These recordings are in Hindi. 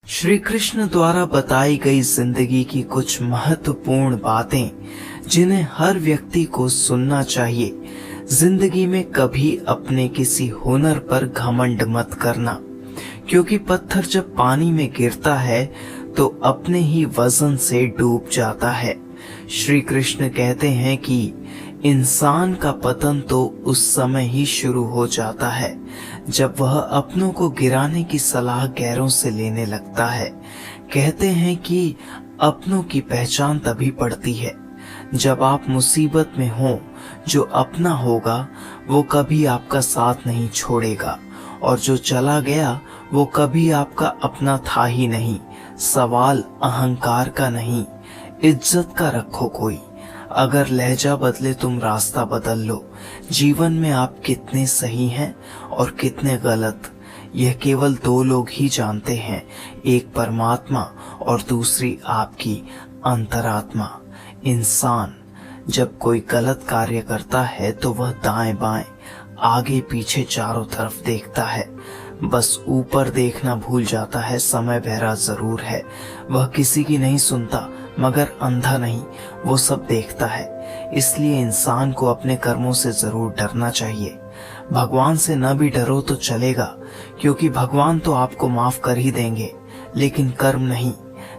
श्री कृष्ण द्वारा बताई गई जिंदगी की कुछ महत्वपूर्ण बातें जिन्हें हर व्यक्ति को सुनना चाहिए। जिंदगी में कभी अपने किसी हुनर पर घमंड मत करना, क्योंकि पत्थर जब पानी में गिरता है तो अपने ही वजन से डूब जाता है। श्री कृष्ण कहते हैं कि इंसान का पतन तो उस समय ही शुरू हो जाता है जब वह अपनों को गिराने की सलाह गैरों से लेने लगता है। कहते हैं कि अपनों की पहचान तभी पड़ती है जब आप मुसीबत में हो। जो अपना होगा वो कभी आपका साथ नहीं छोड़ेगा, और जो चला गया वो कभी आपका अपना था ही नहीं। सवाल अहंकार का नहीं, इज्जत का रखो कोई। अगर लहजा बदले तुम रास्ता बदल लो। जीवन में आप कितने सही हैं और कितने गलत, यह केवल दो लोग ही जानते हैं, एक परमात्मा और दूसरी आपकी अंतरात्मा। इंसान जब कोई गलत कार्य करता है तो वह दाएं बाएं आगे पीछे चारों तरफ देखता है, बस ऊपर देखना भूल जाता है। समय बहरा जरूर है, वह किसी की नहीं सुनता मगर अंधा नहीं, वो सब देखता है। इसलिए इंसान को अपने कर्मों से जरूर डरना चाहिए। भगवान से न भी डरो तो चलेगा, क्योंकि भगवान तो आपको माफ कर ही देंगे, लेकिन कर्म नहीं।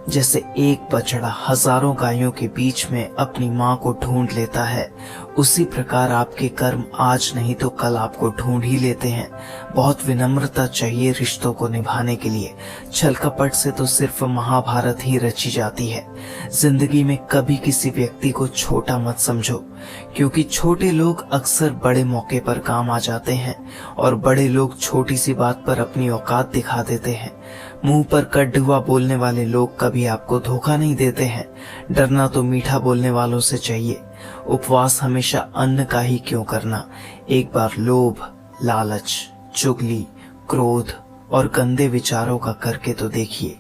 जैसे एक बछड़ा हजारों गायों के बीच में अपनी माँ को ढूंढ लेता है, उसी प्रकार आपके कर्म आज नहीं तो कल आपको ढूंढ ही लेते हैं। बहुत विनम्रता चाहिए रिश्तों को निभाने के लिए। छल कपट से तो सिर्फ महाभारत ही रची जाती है। जिंदगी में कभी किसी व्यक्ति को छोटा मत समझो, क्योंकि छोटे लोग अक्सर बड़े मौके पर काम आ जाते हैं और बड़े लोग छोटी सी बात पर अपनी औकात दिखा देते हैं। मुंह पर कट हुआ बोलने वाले लोग कभी आपको धोखा नहीं देते हैं। डरना तो मीठा बोलने वालों से चाहिए। उपवास हमेशा अन्न का ही क्यों करना। एक बार लोभ, लालच, चुगली, क्रोध और गंदे विचारों का करके तो देखिए,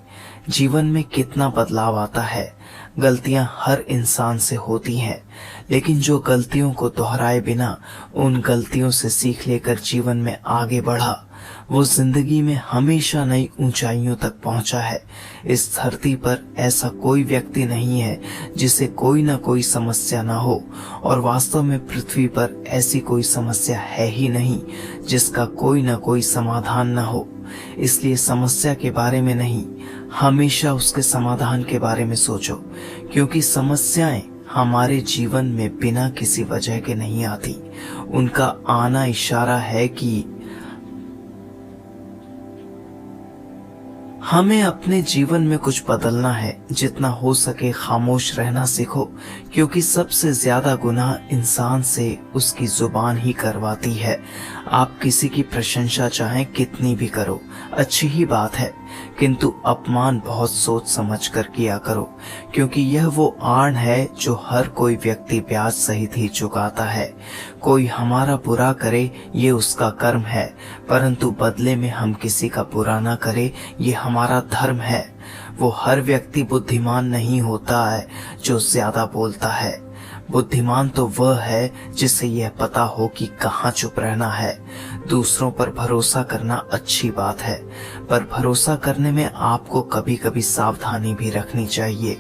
जीवन में कितना बदलाव आता है। गलतियां हर इंसान से होती हैं, लेकिन जो गलतियों को दोहराए बिना उन गलतियों से सीख लेकर जीवन में आगे बढ़ा, वो जिंदगी में हमेशा नई ऊंचाइयों तक पहुंचा है। इस धरती पर ऐसा कोई व्यक्ति नहीं है जिसे कोई ना कोई समस्या ना हो, और वास्तव में पृथ्वी पर ऐसी कोई समस्या है ही नहीं जिसका कोई ना कोई समाधान ना हो। इसलिए समस्या के बारे में नहीं, हमेशा उसके समाधान के बारे में सोचो, क्योंकि समस्याएं हमारे जीवन में बिना किसी वजह के नहीं आती। उनका आना इशारा है कि हमें अपने जीवन में कुछ बदलना है। जितना हो सके खामोश रहना सीखो, क्योंकि सबसे ज्यादा गुनाह इंसान से उसकी जुबान ही करवाती है। आप किसी की प्रशंसा चाहें कितनी भी करो, अच्छी ही बात है, किंतु अपमान बहुत सोच समझ कर किया करो, क्योंकि यह वो आड़ है जो हर कोई व्यक्ति ब्याज सहित ही चुकाता है। कोई हमारा बुरा करे ये उसका कर्म है, परंतु बदले में हम किसी का बुरा ना करे ये हमारा धर्म है। वो हर व्यक्ति बुद्धिमान नहीं होता है जो ज्यादा बोलता है। बुद्धिमान तो वह है जिसे यह पता हो कि कहाँ चुप रहना है। दूसरों पर भरोसा करना अच्छी बात है, पर भरोसा करने में आपको कभी कभी सावधानी भी रखनी चाहिए,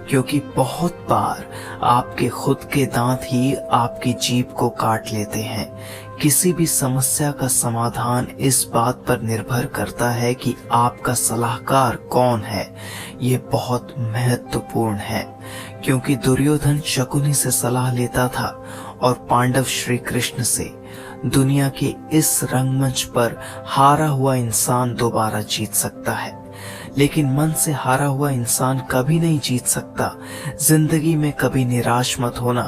क्योंकि बहुत बार आपके खुद के दांत ही आपकी जीभ को काट लेते हैं। किसी भी समस्या का समाधान इस बात पर निर्भर करता है कि आपका सलाहकार कौन है। ये बहुत महत्वपूर्ण है, क्योंकि दुर्योधन शकुनी से सलाह लेता था और पांडव श्री कृष्ण से। दुनिया के इस रंगमंच पर हारा हुआ इंसान दोबारा जीत सकता है, लेकिन मन से हारा हुआ इंसान कभी नहीं जीत सकता। जिंदगी में कभी निराश मत होना,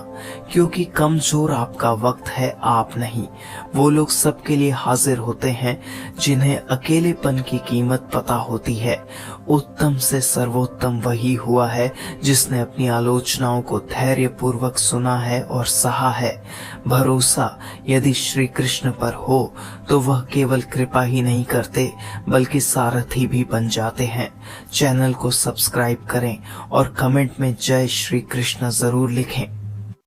क्योंकि कमजोर आपका वक्त है, आप नहीं। वो लोग सबके लिए हाजिर होते हैं जिन्हें अकेलेपन की कीमत पता होती है। उत्तम से सर्वोत्तम वही हुआ है जिसने अपनी आलोचनाओं को धैर्य पूर्वक सुना है और सहा है। भरोसा यदि श्री कृष्ण पर हो तो वह केवल कृपा ही नहीं करते बल्कि सारथी भी बन जाते हैं। चैनल को सब्सक्राइब करें और कमेंट में जय श्री कृष्ण जरूर लिखें।